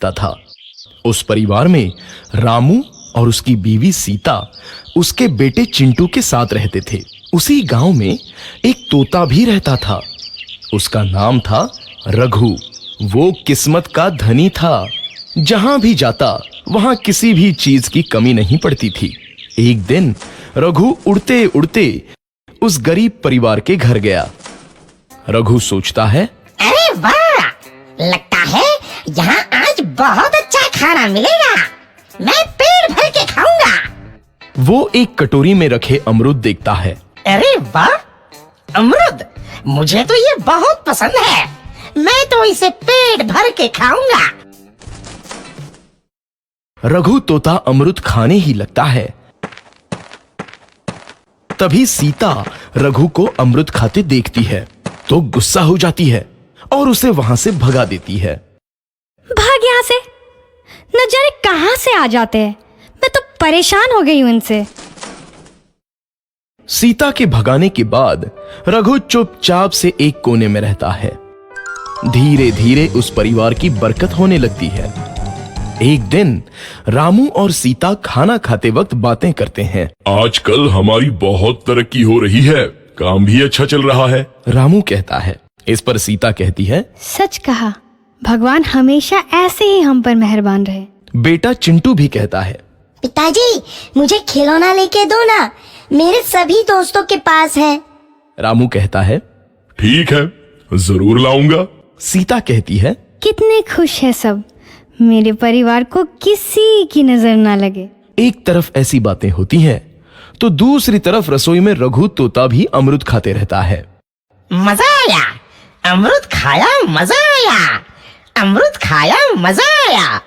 था। उस परिवार में रामू और उसकी बीवी सीता उसके बेटे चिंटू के साथ रहते थे। उसी गांव में एक तोता भी रहता था। उसका नाम था रघु। वो किस्मत का धनी था। जहां भी जाता वहां किसी भी चीज की कमी नहीं पड़ती थी। एक दिन रघु उड़ते उड़ते उस गरीब परिवार के घर गया। रघु सोचता है, अरे वाह, लगता है यहाँ आज बहुत अच्छा खाना मिलेगा। मैं पेट भर के खाऊंगा। वो एक कटोरी में रखे अमरूद देखता है। अरे वाह, अमरूद, मुझे तो ये बहुत पसंद है। मैं तो इसे पेट भर के खाऊंगा। रघु तोता अमरूद खाने ही लगता है। तभी सीता रघु को अमरूद खाते देखती है तो गुस्सा हो जाती है और उसे वहां से भगा देती है। भाग यहाँ से, न जाने कहां से आ जाते हैं। मैं तो परेशान हो गई हूं इनसे। सीता के भगाने के बाद रघु चुपचाप से एक कोने में रहता है। धीरे धीरे उस परिवार की बरकत होने लगती है। एक दिन रामू और सीता खाना खाते वक्त बातें करते हैं। आजकल हमारी बहुत तरक्की हो रही है, काम भी अच्छा चल रहा है। रामू कहता है। इस पर सीता कहती है, सच कहा, भगवान हमेशा ऐसे ही हम पर मेहरबान रहे। बेटा चिंटू भी कहता है, पिताजी, मुझे खिलौना लेके दो ना, मेरे सभी दोस्तों के पास है। रामू कहता है, ठीक है, जरूर लाऊंगा। सीता कहती है, कितने खुश है सब, मेरे परिवार को किसी की नजर ना लगे। एक तरफ ऐसी बातें होती हैं तो दूसरी तरफ रसोई में रघु तोता भी अमरूद खाते रहता है। मजा आया, अमरूद खाया, मजा आया, अमरूद खाया, मजा आया।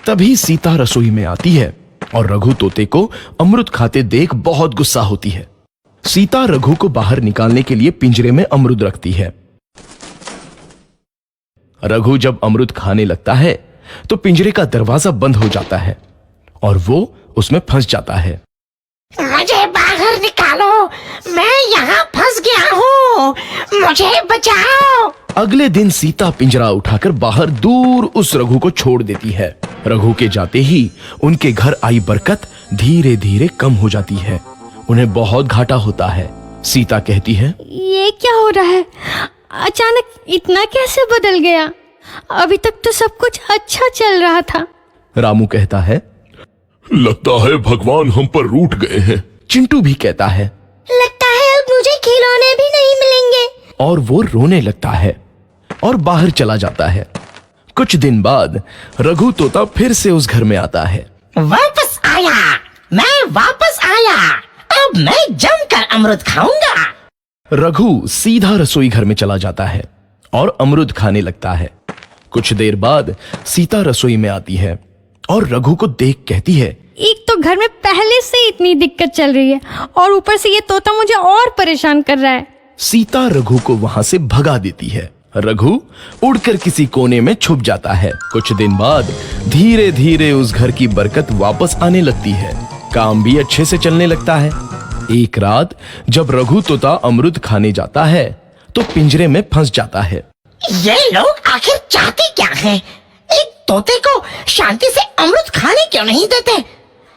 तभी सीता रसोई में आती है और रघु तोते को अमरूद खाते देख बहुत गुस्सा होती है। सीता रघु को बाहर निकालने के लिए पिंजरे में अमरूद रखती है। रघु जब अमरूद खाने लगता है तो पिंजरे का दरवाजा बंद हो जाता है और वो उसमें फंस जाता है। मुझे बाहर निकालो, मैं यहाँ फंस गया हूँ, मुझे बचाओ। अगले दिन सीता पिंजरा उठाकर बाहर दूर उस रघु को छोड़ देती है। रघु के जाते ही उनके घर आई बरकत धीरे धीरे कम हो जाती है। उन्हें बहुत घाटा होता है। सीता कहती है, ये क्या हो रहा है, अचानक इतना कैसे बदल गया? अभी तक तो सब कुछ अच्छा चल रहा था। रामू कहता है, लगता है भगवान हम पर रूठ गए हैं। चिंटू भी कहता है, लगता है अब मुझे खिलौने भी नहीं मिलेंगे। और वो रोने लगता है और बाहर चला जाता है। कुछ दिन बाद रघु तोता फिर से उस घर में आता है। वापस आया, मैं वापस आया, अब मैं जमकर अमरूद खाऊंगा। रघु सीधा रसोई घर में चला जाता है और अमरूद खाने लगता है। कुछ देर बाद सीता रसोई में आती है और रघु को देख कहती है, एक तो घर में पहले से इतनी दिक्कत चल रही है और ऊपर से ये तोता मुझे और परेशान कर रहा है। सीता रघु को वहां से भगा देती है। रघु उड़कर किसी कोने में छुप जाता है। कुछ दिन बाद धीरे धीरे उस घर की बरकत वापस आने लगती है। काम भी अच्छे से चलने लगता है। एक रात जब रघु तोता अमरूद खाने जाता है तो पिंजरे में फंस जाता है। ये लोग आखिर चाहते क्या हैं? एक तोते को शांति से अमरूद खाने क्यों नहीं देते?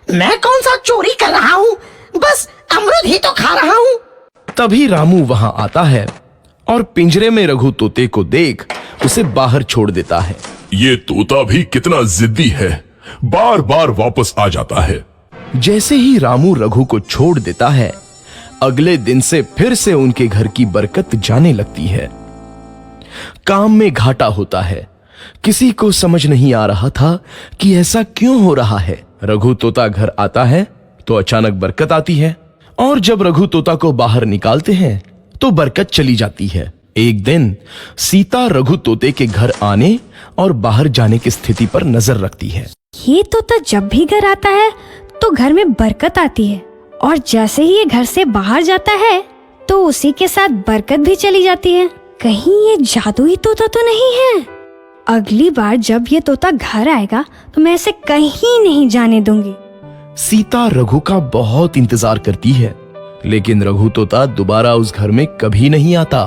मैं कौन सा चोरी कर रहा हूँ? बस अमरूद ही तो खा रहा हूँ। तभी रामू वहां आता है और पिंजरे में रघु तोते को देख उसे बाहर छोड़ देता है। ये तोता भी कितना जिद्दी है, बार बार वापस आ जाता है। जैसे ही रामू रघु को छोड़ देता है, अगले दिन से फिर से उनके घर की बरकत जाने लगती है। काम में घाटा होता है। किसी को समझ नहीं आ रहा था कि ऐसा क्यों हो रहा है। रघु तोता घर आता है तो अचानक बरकत आती है और जब रघु तोता को बाहर निकालते हैं तो बरकत चली जाती है। एक दिन सीता रघु तोते के घर आने और बाहर जाने की स्थिति पर नजर रखती है। ये तोता जब भी घर आता है तो घर में बरकत आती है और जैसे ही ये घर से बाहर जाता है तो उसी के साथ बरकत भी चली जाती है। कहीं ये जादुई तोता तो नहीं है? अगली बार जब ये तोता घर आएगा तो मैं इसे कहीं नहीं जाने दूंगी। सीता रघु का बहुत इंतजार करती है लेकिन रघु तोता दोबारा उस घर में कभी नहीं आता।